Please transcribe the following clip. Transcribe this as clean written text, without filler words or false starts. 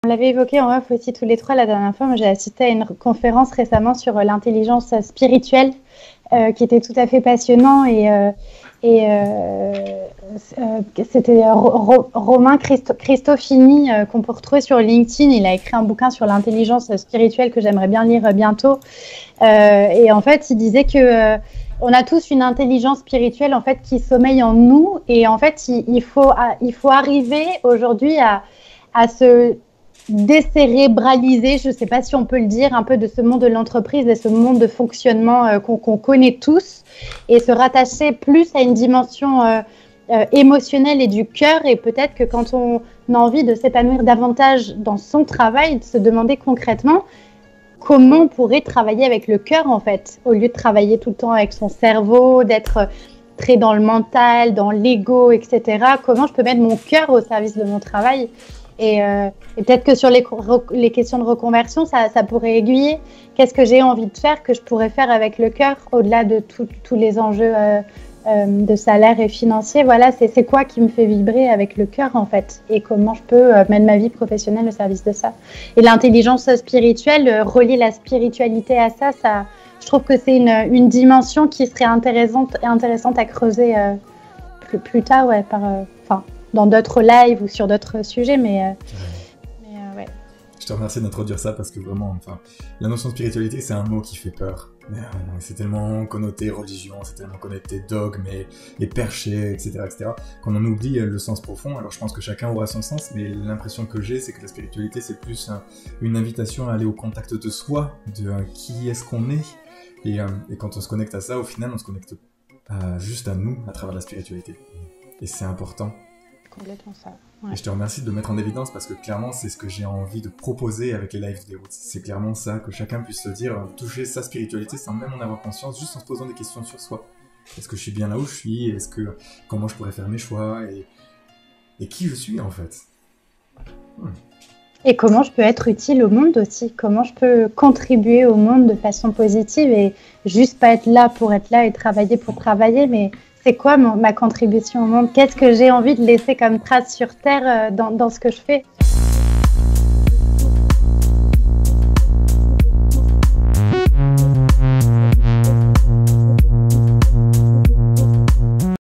On l'avait évoqué en off aussi tous les trois la dernière fois. Moi, j'ai assisté à une conférence récemment sur l'intelligence spirituelle qui était tout à fait passionnant c'était Romain Cristofini qu'on peut retrouver sur LinkedIn. Il a écrit un bouquin sur l'intelligence spirituelle que j'aimerais bien lire bientôt. Et en fait, il disait que on a tous une intelligence spirituelle en fait qui sommeille en nous. Et en fait, il faut arriver aujourd'hui à se décérébraliser, je ne sais pas si on peut le dire, un peu de ce monde de l'entreprise, de ce monde de fonctionnement qu'on connaît tous, et se rattacher plus à une dimension émotionnelle et du cœur. Et peut-être que quand on a envie de s'épanouir davantage dans son travail, de se demander concrètement comment on pourrait travailler avec le cœur, en fait, au lieu de travailler tout le temps avec son cerveau, d'être très dans le mental, dans l'ego, etc. Comment je peux mettre mon cœur au service de mon travail ? Et peut-être que sur les questions de reconversion, ça pourrait aiguiller. Qu'est-ce que j'ai envie de faire, que je pourrais faire avec le cœur, au-delà de tous les enjeux de salaire et financiers. Voilà, c'est quoi qui me fait vibrer avec le cœur, en fait, et comment je peux mettre ma vie professionnelle au service de ça. Et l'intelligence spirituelle, relier la spiritualité à ça, je trouve que c'est une dimension qui serait intéressante à creuser plus tard, ouais, dans d'autres lives ou sur d'autres sujets, mais ouais. Je te remercie d'introduire ça parce que vraiment, la notion de spiritualité, c'est un mot qui fait peur. C'est tellement connoté religion, c'est tellement connoté dogme et perché, etc., qu'on en oublie le sens profond. Alors je pense que chacun aura son sens, mais l'impression que j'ai, c'est que la spiritualité, c'est plus une invitation à aller au contact de soi, de qui est-ce qu'on est. Et quand on se connecte à ça, au final, on se connecte juste à nous, à travers la spiritualité. Et c'est important. Complètement ça. Ouais. Et je te remercie de le mettre en évidence parce que clairement c'est ce que j'ai envie de proposer avec les lives des routes. C'est clairement ça, que chacun puisse se dire, toucher sa spiritualité sans même en avoir conscience, juste en se posant des questions sur soi. Est-ce que je suis bien là où je suis ? Comment je pourrais faire mes choix ? Et qui je suis en fait ? Et comment je peux être utile au monde aussi ? Comment je peux contribuer au monde de façon positive et juste pas être là pour être là et travailler pour travailler, mais c'est quoi ma contribution au monde ? Qu'est-ce que j'ai envie de laisser comme trace sur Terre dans ce que je fais ?